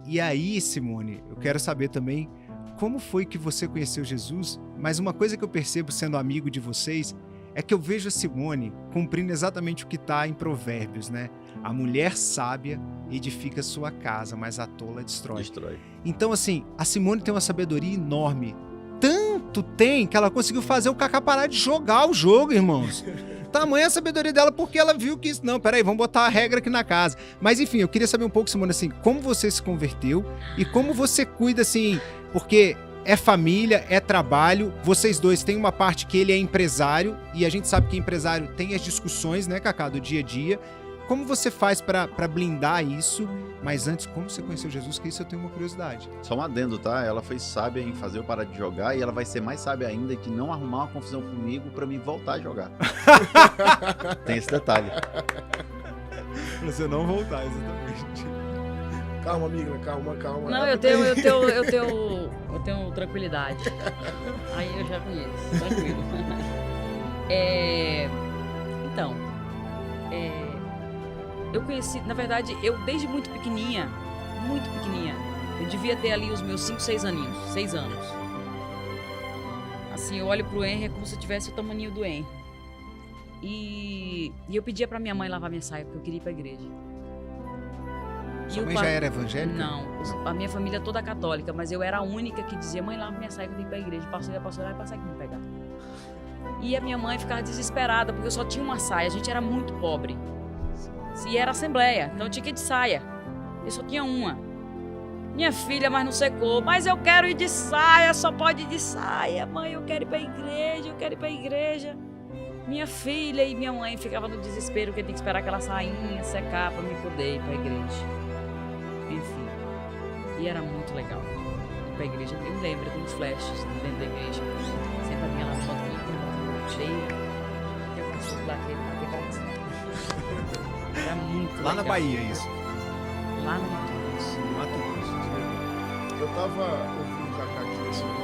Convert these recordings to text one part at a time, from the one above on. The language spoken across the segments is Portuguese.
E aí, Simone, eu quero saber também como foi que você conheceu Jesus, mas uma coisa que eu percebo sendo amigo de vocês é que eu vejo a Simone cumprindo exatamente o que está em Provérbios, né? A mulher sábia edifica sua casa, mas a tola destrói. Então, assim, a Simone tem uma sabedoria enorme. Tanto tem que ela conseguiu fazer o Kaká parar de jogar o jogo, irmãos. Tamanha a sabedoria dela, porque ela viu que isso... Não, peraí, vamos botar a regra aqui na casa. Mas, enfim, eu queria saber um pouco, Simone, assim, como você se converteu e como você cuida, assim, porque é família, é trabalho, vocês dois têm uma parte que ele é empresário, e a gente sabe que empresário tem as discussões, né, Kaká, do dia a dia. Como você faz pra blindar isso? Mas antes, como você conheceu Jesus? Que isso eu tenho uma curiosidade. Só um adendo, tá? Ela foi sábia em fazer eu parar de jogar e ela vai ser mais sábia ainda que não arrumar uma confusão comigo pra mim voltar a jogar. Tem esse detalhe. Pra você não voltar, exatamente. Calma, amiga, calma. Não, eu tenho tranquilidade. Aí eu já conheço, tranquilo. Eu conheci, na verdade, eu desde muito pequenininha, eu devia ter ali os meus 5, 6 aninhos, 6 anos. Assim, eu olho pro Henry, é como se eu tivesse o tamanho do Henry. E eu pedia pra minha mãe lavar minha saia, porque eu queria ir pra igreja. Sua mãe já era evangélica? Não, a minha família é toda católica, mas eu era a única que dizia, mãe, lava minha saia que eu tenho que ir pra igreja. A pastora vai passar aqui me pegar. E a minha mãe ficava desesperada, porque eu só tinha uma saia, a gente era muito pobre. E era assembleia, então eu tinha que ir de saia. Eu só tinha uma. Minha filha, mas não secou. Mas eu quero ir de saia, só pode ir de saia. Mãe, eu quero ir pra igreja, Minha filha e minha mãe ficavam no desespero, porque tinha que esperar aquela sainha secar pra me poder ir pra igreja. Enfim. E era muito legal ir pra igreja. Eu lembro de uns flashes dentro da igreja. Sempre a minha lá no banquinho, cheia. Eu passo daquele pra pegar assim. Era muito legal. Lá na Bahia, isso? Lá no Mato Grosso. Eu tava ouvindo o Kaká aqui nesse momento.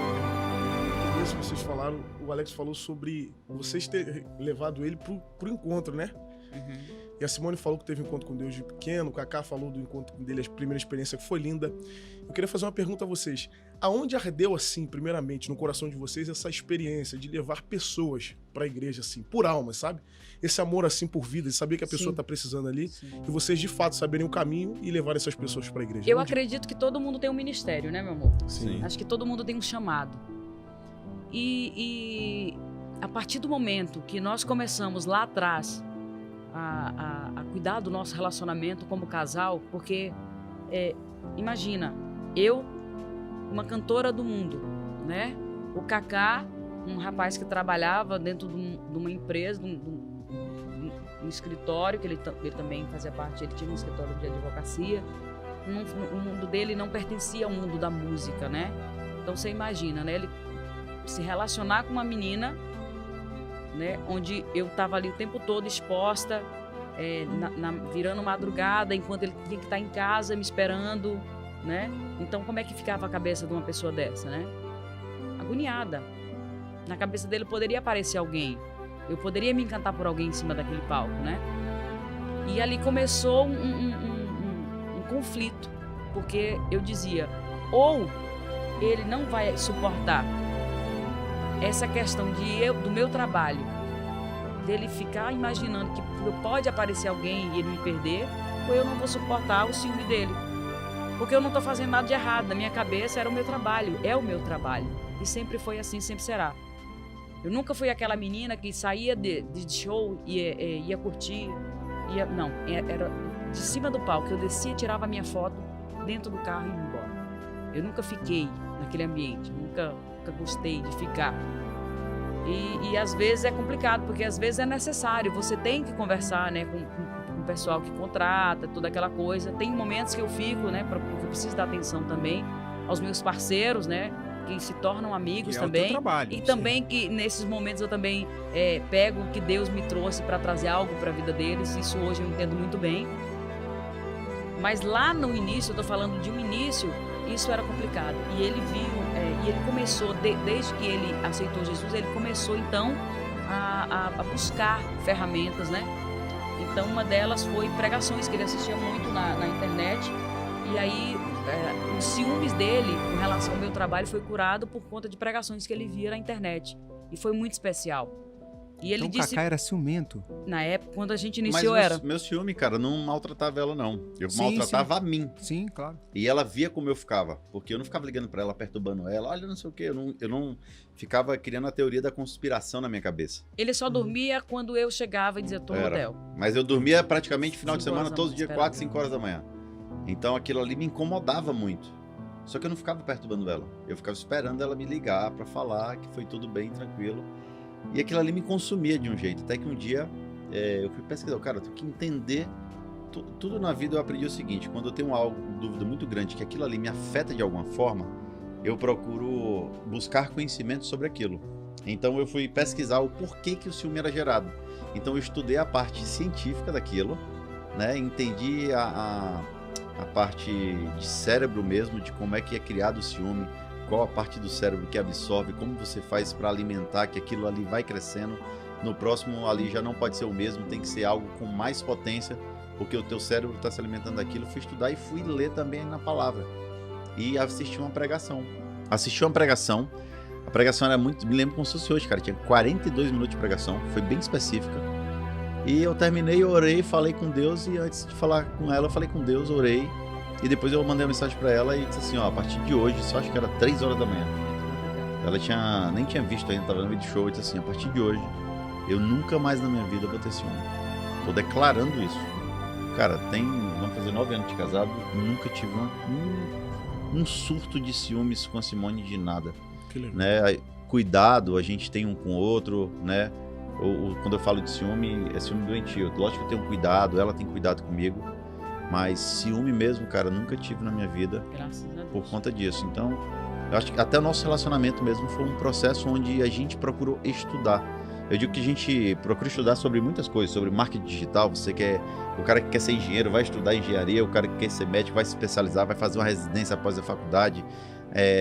No começo vocês falaram, o Alex falou sobre vocês terem levado ele pro encontro, né? Uhum. E a Simone falou que teve um encontro com Deus de pequeno, o Kaká falou do encontro dele, a primeira experiência que foi linda. Eu queria fazer uma pergunta a vocês. Aonde ardeu, assim, primeiramente, no coração de vocês, essa experiência de levar pessoas pra igreja, assim, por alma, sabe? Esse amor, assim, por vida, de saber que a pessoa tá precisando ali, e vocês, de fato, saberem o caminho e levar essas pessoas pra igreja. Eu acredito que todo mundo tem um ministério, né, meu amor? Sim. Acho que todo mundo tem um chamado. E a partir do momento que nós começamos lá atrás a cuidar do nosso relacionamento como casal, porque imagina, eu, uma cantora do mundo, né? O Kaká, um rapaz que trabalhava dentro de uma empresa, de um escritório, que ele também fazia parte, ele tinha um escritório de advocacia. O mundo dele não pertencia ao mundo da música, né? Então você imagina, né? Ele se relacionar com uma menina, né? Onde eu estava ali o tempo todo exposta, virando madrugada, enquanto ele tinha que estar em casa me esperando, né? Então como é que ficava a cabeça de uma pessoa dessa, né? Agoniada. Na cabeça dele poderia aparecer alguém. Eu poderia me encantar por alguém em cima daquele palco, né? E ali começou um conflito, porque eu dizia, ou ele não vai suportar essa questão do meu trabalho, dele ficar imaginando que pode aparecer alguém e ele me perder, ou eu não vou suportar o ciúme dele. Porque eu não estou fazendo nada de errado, na minha cabeça era o meu trabalho, é o meu trabalho. E sempre foi assim, sempre será. Eu nunca fui aquela menina que saía de show e ia curtir. Não, era de cima do palco. Eu descia, tirava a minha foto dentro do carro e ia embora. Eu nunca fiquei naquele ambiente, nunca gostei de ficar. E às vezes é complicado, porque às vezes é necessário. Você tem que conversar, né, com o pessoal que contrata, toda aquela coisa. Tem momentos que eu fico, né, porque eu preciso dar atenção também aos meus parceiros, né, que se tornam amigos que também. É o teu trabalho, e também que nesses momentos eu também pego o que Deus me trouxe para trazer algo para a vida deles. Isso hoje eu entendo muito bem. Mas lá no início, eu estou falando de um início, isso era complicado. E ele viu, e ele começou, desde que ele aceitou Jesus, ele começou então a buscar ferramentas, né? Então uma delas foi pregações, que ele assistia muito na internet. E aí, os ciúmes dele com relação ao meu trabalho foi curado por conta de pregações que ele via na internet. E foi muito especial. E ele Então o disse, Kaká era ciumento. na época, quando a gente Mas iniciou, era. meu ciúme, cara, não maltratava ela, não. Eu Sim, maltratava a mim. Sim, claro. E ela via como eu ficava. Porque eu não ficava ligando pra ela, perturbando ela. Olha, não sei o quê. Eu não ficava criando a teoria da conspiração na minha cabeça. Ele só dormia quando eu chegava e dizia, tô no Era. hotel. Mas eu dormia praticamente final de 5 horas semana, da todos os manhã, dias, 4, esperando. 5 horas da manhã. Então aquilo ali me incomodava muito. Só que eu não ficava perturbando ela. Eu ficava esperando ela me ligar pra falar que foi tudo bem, tranquilo. E aquilo ali me consumia de um jeito. Até que um dia eu fui pesquisar. Cara, eu tenho que entender. Tudo na vida eu aprendi o seguinte: quando eu tenho dúvida muito grande que aquilo ali me afeta de alguma forma, eu procuro buscar conhecimento sobre aquilo. Então eu fui pesquisar o porquê que o ciúme era gerado. Então eu estudei a parte científica daquilo, né? Entendi a parte de cérebro mesmo, de como é que é criado o ciúme, qual a parte do cérebro que absorve, como você faz para alimentar, que aquilo ali vai crescendo. No próximo ali já não pode ser o mesmo, tem que ser algo com mais potência, porque o teu cérebro está se alimentando daquilo. Fui estudar e fui ler também na palavra. E assisti uma pregação. A pregação era muito, me lembro como se fosse hoje, cara. Tinha 42 minutos de pregação, foi bem específica. E eu terminei, eu orei, falei com Deus, e antes de falar com ela, eu falei com Deus, orei. E depois eu mandei uma mensagem pra ela e disse assim, ó, a partir de hoje, só acho que era 3 horas da manhã. Ela nem tinha visto ainda, tava no meio do show, e disse assim, a partir de hoje, eu nunca mais na minha vida vou ter ciúme. Tô declarando isso. Cara, vamos fazer 9 anos de casado, nunca tive um surto de ciúmes com a Simone de nada. Que legal. Né? Cuidado, a gente tem um com o outro, né? Quando eu falo de ciúme, é ciúme doentio. Lógico que eu tenho cuidado, ela tem cuidado comigo, mas ciúme mesmo, cara, nunca tive na minha vida. Graças a Deus. Por conta disso. Então, eu acho que até o nosso relacionamento mesmo foi um processo onde a gente procurou estudar. Eu digo que a gente procura estudar sobre muitas coisas, sobre marketing digital. O cara que quer ser engenheiro vai estudar engenharia, o cara que quer ser médico vai se especializar, vai fazer uma residência após a faculdade,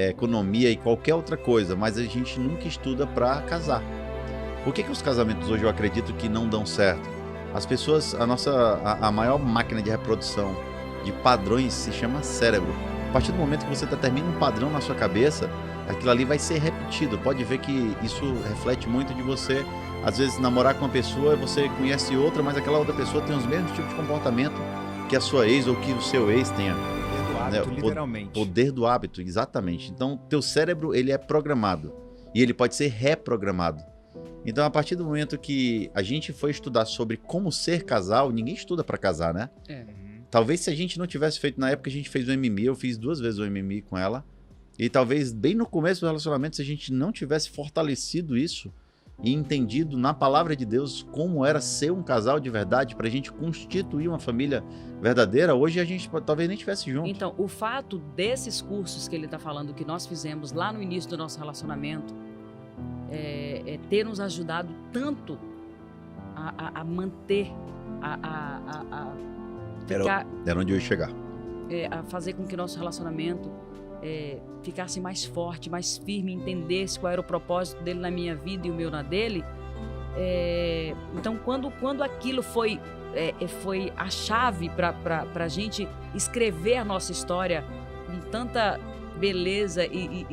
economia e qualquer outra coisa, mas a gente nunca estuda para casar. Por que os casamentos hoje eu acredito que não dão certo? As pessoas, a maior máquina de reprodução de padrões se chama cérebro. A partir do momento que você determina um padrão na sua cabeça, aquilo ali vai ser repetido. Pode ver que isso reflete muito de você, às vezes, namorar com uma pessoa, você conhece outra, mas aquela outra pessoa tem os mesmos tipos de comportamento que a sua ex ou que o seu ex tenha. Poder do hábito, literalmente. Poder do hábito, exatamente. Então, teu cérebro, ele é programado. E ele pode ser reprogramado. Então, a partir do momento que a gente foi estudar sobre como ser casal, ninguém estuda pra casar, né? Talvez se a gente não tivesse feito, na época a gente fez o MMI, eu fiz 2 vezes o MMI com ela, e talvez bem no começo do relacionamento, se a gente não tivesse fortalecido isso e entendido na palavra de Deus como era ser um casal de verdade, pra gente constituir uma família verdadeira, hoje a gente talvez nem estivesse junto. Então, o fato desses cursos que ele está falando, que nós fizemos lá no início do nosso relacionamento, ter nos ajudado tanto a manter, Era onde eu ia chegar. a fazer com que nosso relacionamento ficasse mais forte, mais firme, entendesse qual era o propósito dele na minha vida e o meu na dele. Então, quando aquilo foi a chave para a gente escrever a nossa história com tanta beleza e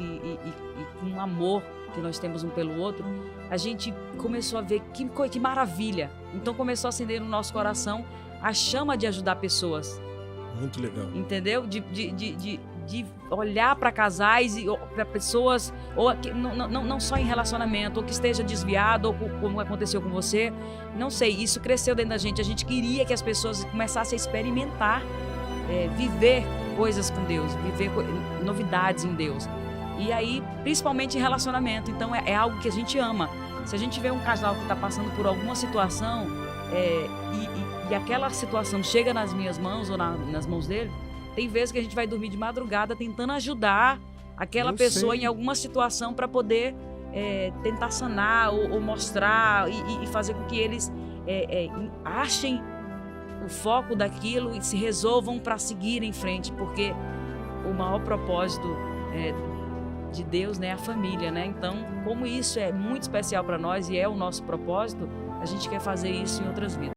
com amor que nós temos um pelo outro, a gente começou a ver que maravilha. Então começou a acender no nosso coração a chama de ajudar pessoas. Muito legal. Entendeu? De olhar para casais e para pessoas, não só em relacionamento, ou que esteja desviado, ou como aconteceu com você. Não sei, isso cresceu dentro da gente. A gente queria que as pessoas começassem a experimentar, viver coisas com Deus, viver novidades em Deus. E aí, principalmente em relacionamento. Então, é algo que a gente ama. Se a gente vê um casal que está passando por alguma situação e aquela situação chega nas minhas mãos ou nas mãos dele, tem vezes que a gente vai dormir de madrugada tentando ajudar aquela pessoa em alguma situação para poder tentar sanar ou mostrar e fazer com que eles achem o foco daquilo e se resolvam para seguir em frente, porque o maior propósito de Deus, né, é a família, né? Então, como isso é muito especial para nós e é o nosso propósito, a gente quer fazer isso em outras vidas.